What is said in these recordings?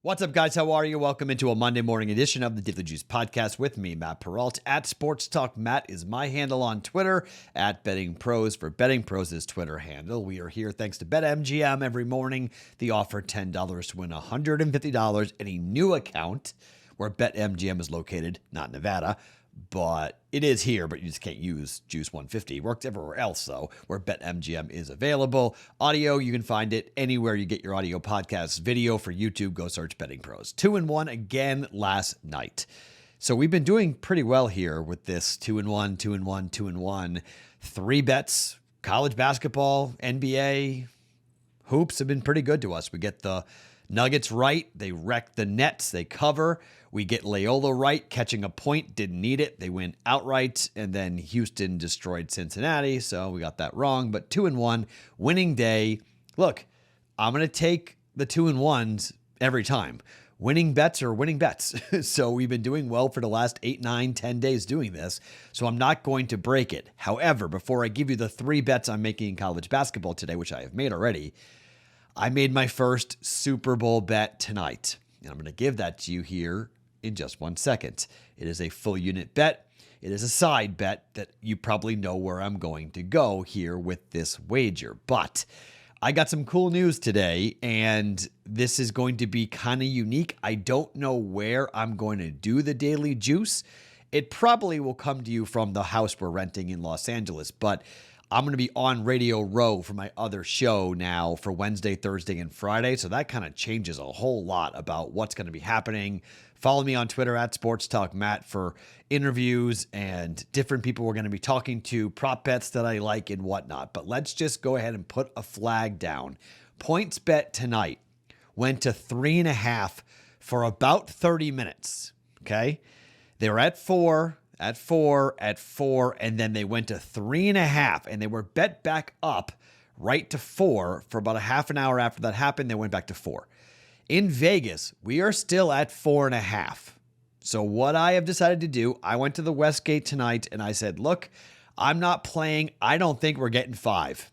What's up, guys? How are you? Welcome into a Monday morning edition of the Daily Juice podcast with me, Matt Perrault. At Sports Talk Matt is my handle on Twitter. At BettingPros for BettingPros' Twitter handle. We are here thanks to BetMGM every morning. The offer $10 to win $150 in a new account where BetMGM is located, not Nevada. But it is here, but you just can't use Juice 150. It works everywhere else, though, where BetMGM is available. Audio, you can find it anywhere you get your audio podcasts. Video for YouTube, go search Betting Pros. 2-1 again last night. So we've been doing pretty well here with this 2-1, 2-1, 2-1. 3 bets, college basketball, NBA, hoops have been pretty good to us. We get the Nuggets right. They wreck the Nets. They cover. We get Loyola right, catching a point. Didn't need it. They win outright. And then Houston destroyed Cincinnati. So we got that wrong. But 2-1, winning day. Look, I'm going to take the 2-1s every time. Winning bets are winning bets. So we've been doing well for the last 8, 9, 10 days doing this. So I'm not going to break it. However, before I give you the 3 bets I'm making in college basketball today, which I have made already, I made my first Super Bowl bet tonight, and I'm going to give that to you here in just 1 second. It is a full unit bet. It is a side bet that you probably know where I'm going to go here with this wager. But I got some cool news today, and this is going to be kind of unique. I don't know where I'm going to do the Daily Juice. It probably will come to you from the house we're renting in Los Angeles, but I'm going to be on Radio Row for my other show now for Wednesday, Thursday, and Friday. So that kind of changes a whole lot about what's going to be happening. Follow me on Twitter at Sports Talk Matt for interviews and different people we're going to be talking to, prop bets that I like and whatnot. But let's just go ahead and put a flag down. Points bet tonight went to 3.5 for about 30 minutes. Okay. They were at 4. At 4, and then they went to 3.5, and they were bet back up right to 4 for about a half an hour after that happened. They went back to 4. In Vegas, we are still at 4.5. So what I have decided to do, I went to the Westgate tonight, and I said, look, I'm not playing. I don't think we're getting 5,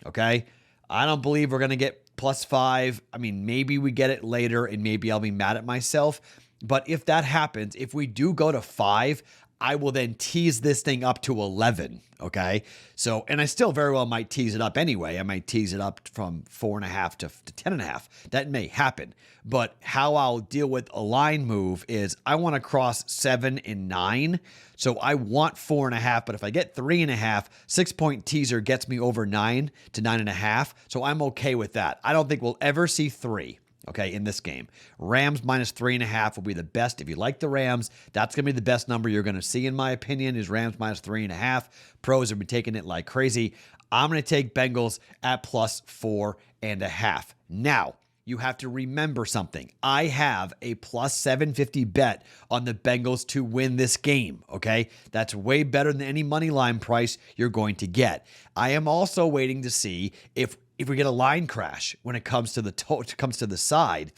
okay? I don't believe we're going to get +5. I mean, maybe we get it later, and maybe I'll be mad at myself. But if that happens, if we do go to 5, I will then tease this thing up to 11, okay? So, and I still very well might tease it up anyway. I might tease it up from 4.5 to 10.5. That may happen. But how I'll deal with a line move is I want to cross 7 and 9. So I want 4.5, but if I get 3.5, 6-point teaser gets me over 9 to 9.5. So I'm okay with that. I don't think we'll ever see 3. Okay, in this game. Rams -3.5 will be the best. If you like the Rams, that's going to be the best number you're going to see, in my opinion, is Rams -3.5. Pros have been taking it like crazy. I'm going to take Bengals at +4.5. Now, you have to remember something. I have a +750 bet on the Bengals to win this game, okay? That's way better than any money line price you're going to get. I am also waiting to see if we get a line crash when it comes to the side,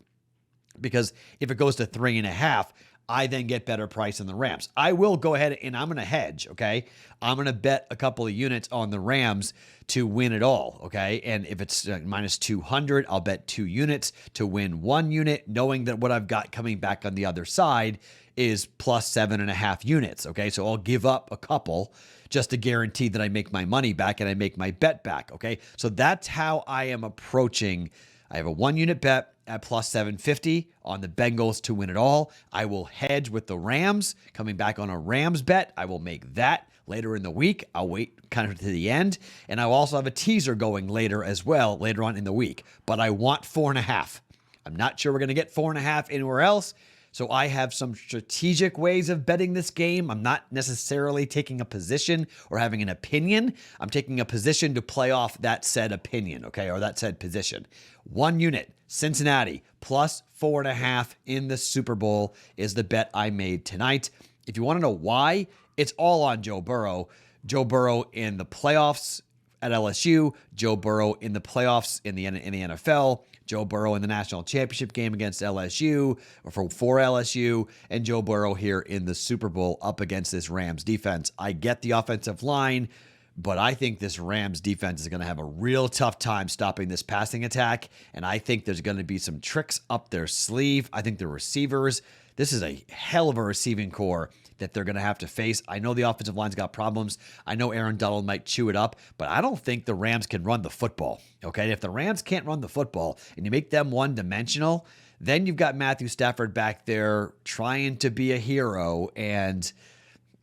because if it goes to 3.5, I then get better price on the Rams. I will go ahead and I'm going to hedge, okay? I'm going to bet a couple of units on the Rams to win it all, okay? And if it's -200, I'll bet 2 units to win 1 unit, knowing that what I've got coming back on the other side is +7.5 units, okay? So I'll give up a couple just to guarantee that I make my money back and I make my bet back, okay? So that's how I am approaching. I have a 1-unit bet at +750 on the Bengals to win it all. I will hedge with the Rams, coming back on a Rams bet. I will make that later in the week. I'll wait kind of to the end. And I'll also have a teaser going later as well, later on in the week. But I want 4.5. I'm not sure we're going to get 4.5 anywhere else. So I have some strategic ways of betting this game. I'm not necessarily taking a position or having an opinion. I'm taking a position to play off that said opinion, okay, or that said position. 1 unit, Cincinnati, +4.5 in the Super Bowl is the bet I made tonight. If you want to know why, it's all on Joe Burrow. Joe Burrow in the playoffs at LSU, Joe Burrow in the playoffs in the NFL, Joe Burrow in the national championship game against LSU or for LSU, and Joe Burrow here in the Super Bowl up against this Rams defense. I get the offensive line But I think this Rams defense is going to have a real tough time stopping this passing attack. And I think there's going to be some tricks up their sleeve. I think the receivers, this is a hell of a receiving core that they're going to have to face. I know the offensive line's got problems. I know Aaron Donald might chew it up, but I don't think the Rams can run the football. Okay. If the Rams can't run the football and you make them one-dimensional, then you've got Matthew Stafford back there trying to be a hero. And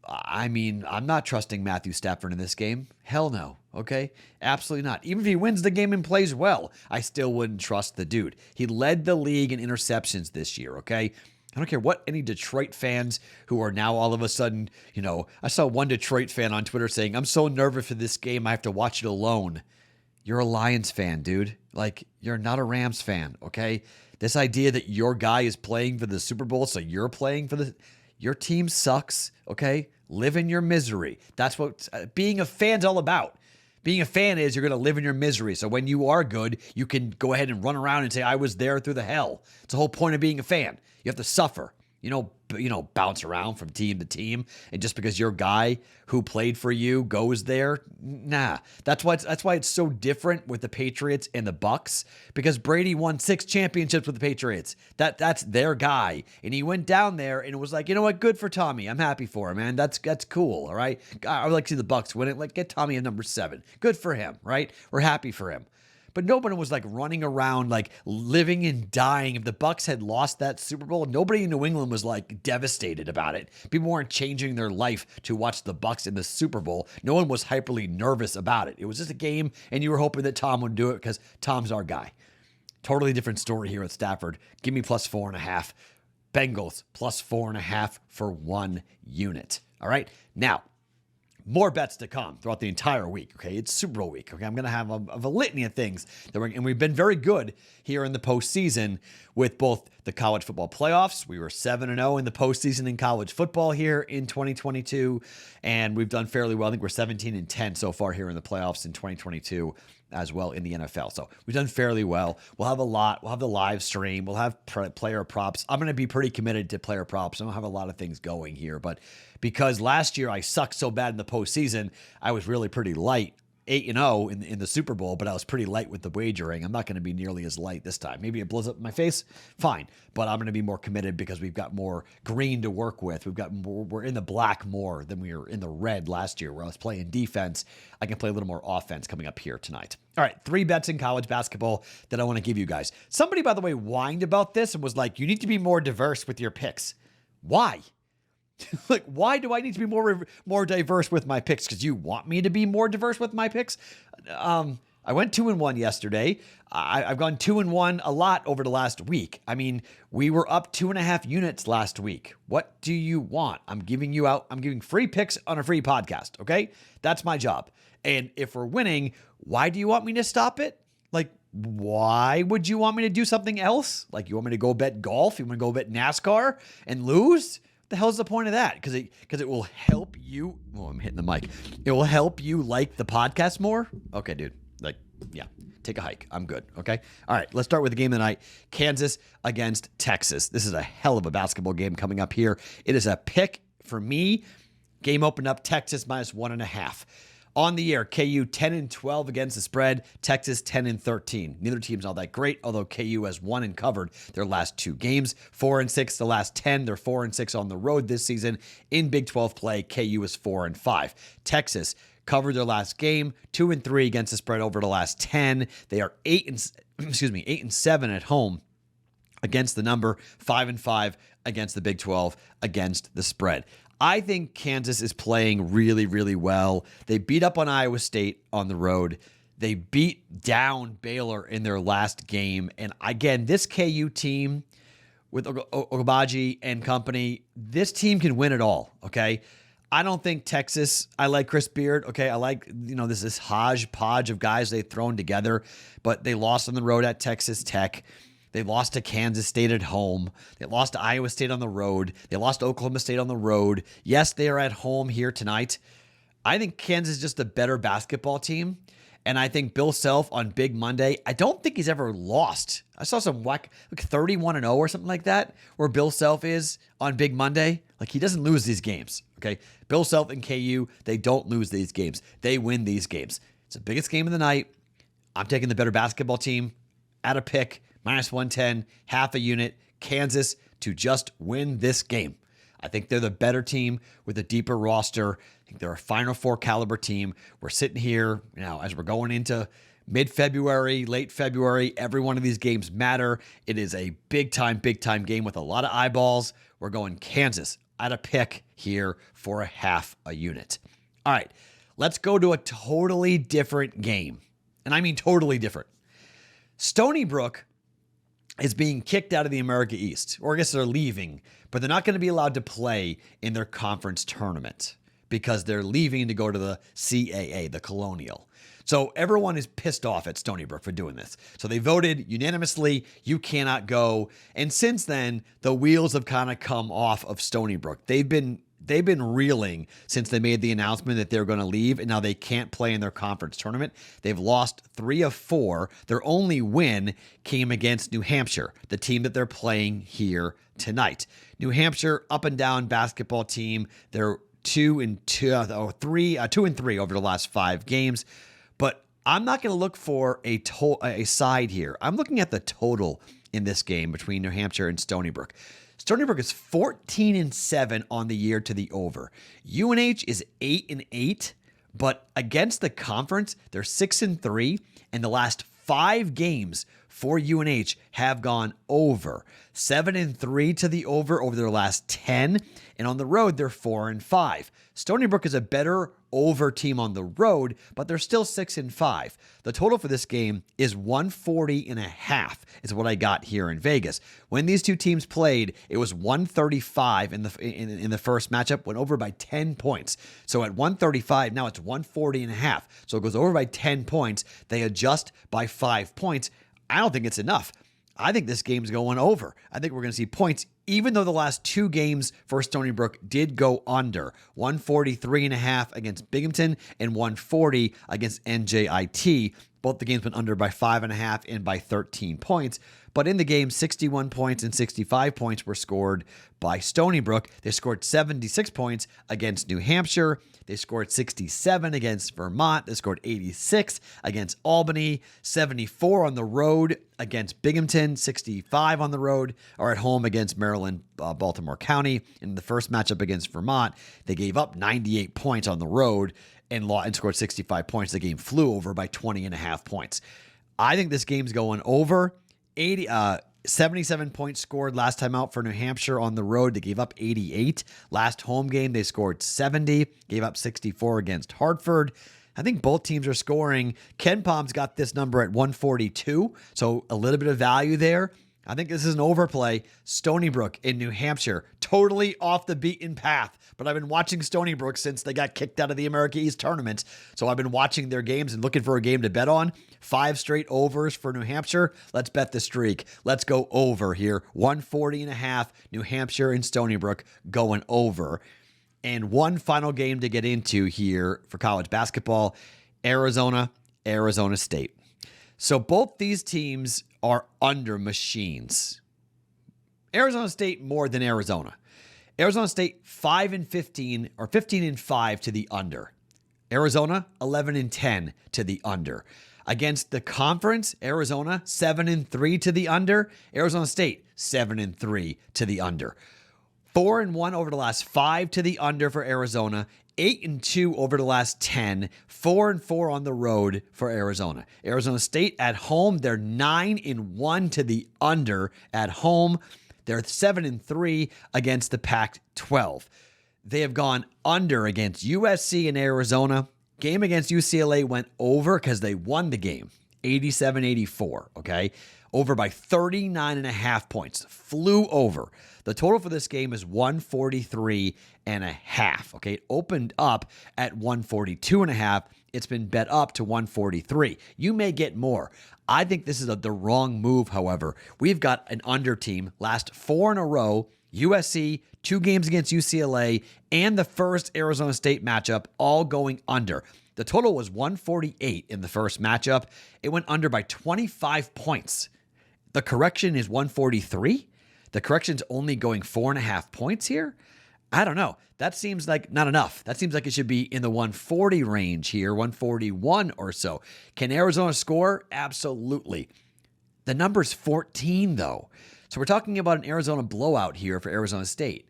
I mean, I'm not trusting Matthew Stafford in this game. Hell no. Okay? Absolutely not. Even if he wins the game and plays well, I still wouldn't trust the dude. He led the league in interceptions this year. Okay? I don't care what any Detroit fans who are now all of a sudden, I saw one Detroit fan on Twitter saying, I'm so nervous for this game, I have to watch it alone. You're a Lions fan, dude. Like, you're not a Rams fan. Okay? This idea that your guy is playing for the Super Bowl, so you're playing for your team sucks. Okay? Live in your misery. That's what being a fan's all about. Being a fan is you're going to live in your misery. So when you are good, you can go ahead and run around and say, I was there through the hell. It's the whole point of being a fan. You have to suffer. Bounce around from team to team. And just because your guy who played for you goes there, nah. That's why it's so different with the Patriots and the Bucks, because Brady won 6 championships with the Patriots. That's their guy. And he went down there and it was like, you know what? Good for Tommy. I'm happy for him, man. That's cool. All right. I would like to see the Bucks win it. Like, get Tommy at number 7. Good for him. Right. We're happy for him. But nobody was like running around like living and dying. If the Bucks had lost that Super Bowl, nobody in New England was like devastated about it. People weren't changing their life to watch the Bucks in the Super Bowl. No one was hyperly nervous about it. It was just a game, and you were hoping that Tom would do it because Tom's our guy. Totally different story here at Stafford. Give me plus 4.5. Bengals plus 4.5 for 1 unit. All right. Now, more bets to come throughout the entire week. Okay, it's Super Bowl week. Okay, I'm going to have a litany of things and we've been very good here in the postseason with both the college football playoffs. We were 7-0 in the postseason in college football here in 2022, and we've done fairly well. I think we're 17-10 so far here in the playoffs in 2022 as well in the NFL. So we've done fairly well. We'll have a lot. We'll have the live stream. We'll have player props. I'm going to be pretty committed to player props. I don't have a lot of things going here, but because last year I sucked so bad in the postseason, I was really pretty light. 8-0 in the Super Bowl, but I was pretty light with the wagering. I'm not going to be nearly as light this time. Maybe it blows up in my face. Fine. But I'm going to be more committed because we've got more green to work with. We're in the black more than we were in the red last year where I was playing defense. I can play a little more offense coming up here tonight. All right, 3 bets in college basketball that I want to give you guys. Somebody, by the way, whined about this and was like, you need to be more diverse with your picks. Why? Like, why do I need to be more diverse with my picks? Because you want me to be more diverse with my picks? I went 2-1 yesterday. I've gone 2-1 a lot over the last week. I mean, we were up 2.5 units last week. What do you want? I'm giving free picks on a free podcast. Okay. That's my job. And if we're winning, why do you want me to stop it? Like, why would you want me to do something else? Like, you want me to go bet golf? You want me to go bet NASCAR and lose? The hell's the point of that? Because it will help you. Oh, I'm hitting the mic. It will help you like the podcast more. Okay, dude. Like, yeah, take a hike. I'm good. Okay. All right. Let's start with the game of the night. Kansas against Texas. This is a hell of a basketball game coming up here. It is a pick for me. Game opened up Texas minus 1.5. On the year, KU 10-12 against the spread, Texas 10-13. Neither team's all that great, although KU has won and covered their last 2 games. 4-6 the last 10. They're 4-6 on the road this season. In Big 12 play, KU is 4-5. Texas covered their last game, 2-3 against the spread over the last 10. They are 8-7 at home against the number, 5-5 against the Big 12 against the spread. I think Kansas is playing really, really well. They beat up on Iowa State on the road. They beat down Baylor in their last game. And again, this KU team with Ogbaji and company, this team can win it all, okay? I don't think Texas, I like Chris Beard, okay? I like, this hodgepodge of guys they've thrown together, but they lost on the road at Texas Tech. They lost to Kansas State at home. They lost to Iowa State on the road. They lost to Oklahoma State on the road. Yes, they are at home here tonight. I think Kansas is just a better basketball team. And I think Bill Self on Big Monday, I don't think he's ever lost. I saw some like 31-0 or something like that, where Bill Self is on Big Monday. Like, he doesn't lose these games, okay? Bill Self and KU, they don't lose these games. They win these games. It's the biggest game of the night. I'm taking the better basketball team at a pick, -110, half a unit, Kansas to just win this game. I think they're the better team with a deeper roster. I think they're a Final Four caliber team. We're sitting here now as we're going into mid-February, late February. Every one of these games matter. It is a big time game with a lot of eyeballs. We're going Kansas at a pick here for a half a unit. All right, let's go to a totally different game. And I mean totally different. Stony Brook is being kicked out of the America East, or I guess they're leaving, but they're not going to be allowed to play in their conference tournament because they're leaving to go to the CAA, the Colonial. So everyone is pissed off at Stony Brook for doing this. So they voted unanimously, you cannot go. And since then, the wheels have kind of come off of Stony Brook. They've been reeling since they made the announcement that they're going to leave, and now they can't play in their conference tournament. They've lost 3 of 4. Their only win came against New Hampshire, the team that they're playing here tonight. New Hampshire, up and down basketball team. They're 2 and 3 over the last 5 games. But I'm not going to look for a side here. I'm looking at the total in this game between New Hampshire and Stony Brook. Stony Brook is 14-7 on the year to the over. UNH is 8-8, but against the conference, they're 6-3, and the last 5 games for UNH have gone over. 7-3 to the over their last 10, and on the road, they're 4-5. Stony Brook is a better over team on the road, but they're still 6-5. The total for this game is 140.5 is what I got here in Vegas. When these two teams played, it was 135 in the first matchup, went over by 10 points. So at 135, now it's 140.5. So it goes over by 10 points. They adjust by 5 points. I don't think it's enough. I think this game's going over. I think we're going to see points, even though the last 2 games for Stony Brook did go under. 143.5 against Binghamton and 140 against NJIT. Both the games went under by 5.5 and by 13 points. But in the game, 61 points and 65 points were scored by Stony Brook. They scored 76 points against New Hampshire. They scored 67 against Vermont. They scored 86 against Albany, 74 on the road against Binghamton, 65 on the road or at home against Maryland, Baltimore County. In the first matchup against Vermont, they gave up 98 points on the road and scored 65 points. The game flew over by 20.5 points. I think this game's going over. 77 points scored last time out for New Hampshire on the road. They gave up 88. Last home game, they scored 70, gave up 64 against Hartford. I think both teams are scoring. Ken Palm's got this number at 142, so a little bit of value there. I think this is an overplay. Stony Brook in New Hampshire, totally off the beaten path. But I've been watching Stony Brook since they got kicked out of the America East tournament. So I've been watching their games and looking for a game to bet on. 5 straight overs for New Hampshire. Let's bet the streak. Let's go over here. 140.5, New Hampshire and Stony Brook going over. And one final game to get into here for college basketball, Arizona State. So both these teams are under machines. Arizona State more than Arizona. Arizona State 5-15 or 15-5 to the under. Arizona 11-10 to the under. Against the conference, Arizona 7-3 to the under. Arizona State 7-3 to the under. 4-1 over the last 5 to the under for Arizona. 8-2 over the last 10, 4-4 on the road for Arizona. Arizona State at home, they're 9-1 to the under at home. They're 7-3 against the Pac-12. They have gone under against USC and Arizona. Game against UCLA went over because they won the game, 87-84, okay? Over by 39.5 points. Flew over. The total for this game is 143.5. Okay, it opened up at 142.5. It's been bet up to 143. You may get more. I think this is the wrong move, however. We've got an under team, last 4 in a row, USC, 2 games against UCLA, and the first Arizona State matchup, all going under. The total was 148 in the first matchup. It went under by 25 points. The correction is 143. The correction's only going 4.5 points here. I don't know. That seems like not enough. That seems like it should be in the 140 range here, 141 or so. Can Arizona score? Absolutely. The number's 14, though. So we're talking about an Arizona blowout here for Arizona State.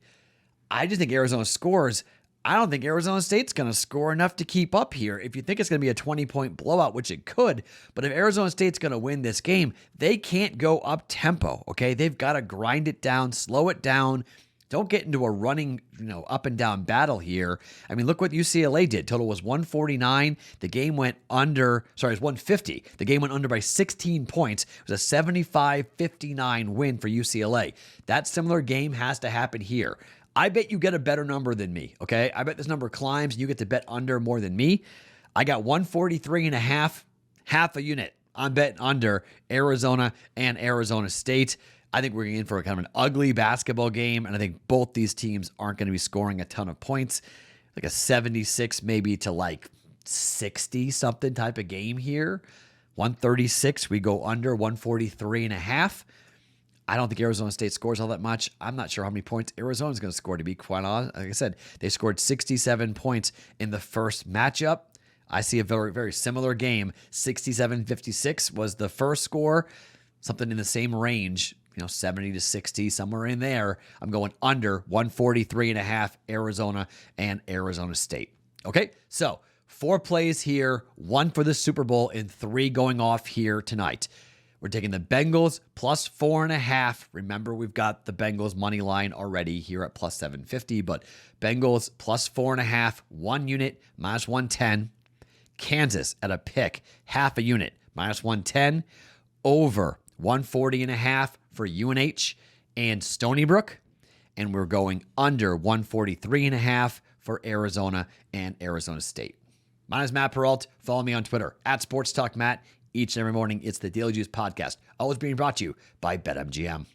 I just think Arizona scores. I don't think Arizona State's going to score enough to keep up here. If you think it's going to be a 20-point blowout, which it could, but if Arizona State's going to win this game, they can't go up tempo, okay? They've got to grind it down, slow it down. Don't get into a running, up and down battle here. I mean, look what UCLA did. Total was 149. The game went under, it was 150. The game went under by 16 points. It was a 75-59 win for UCLA. That similar game has to happen here. I bet you get a better number than me, okay? I bet this number climbs and you get to bet under more than me. I got 143.5, half a unit. I'm betting under Arizona and Arizona State. I think we're in for a kind of an ugly basketball game, and I think both these teams aren't going to be scoring a ton of points. Like a 76 maybe to like 60-something type of game here. 136, we go under 143.5. I don't think Arizona State scores all that much. I'm not sure how many points Arizona's going to score, to be quite honest. Like I said, they scored 67 points in the first matchup. I see a very, very similar game. 67-56 was the first score. Something in the same range, 70 to 60, somewhere in there. I'm going under 143.5 Arizona and Arizona State. Okay, so 4 plays here, 1 for the Super Bowl and 3 going off here tonight. We're taking the Bengals plus 4.5. Remember, we've got the Bengals money line already here at plus 750, but Bengals plus 4.5, 1 unit, minus 110. Kansas at a pick, half a unit, minus 110. Over 140.5 for UNH and Stony Brook. And we're going under 143.5 for Arizona and Arizona State. My name is Matt Perrault. Follow me on Twitter at SportsTalkMatt. Each and every morning, it's the Daily Juice Podcast, always being brought to you by BetMGM.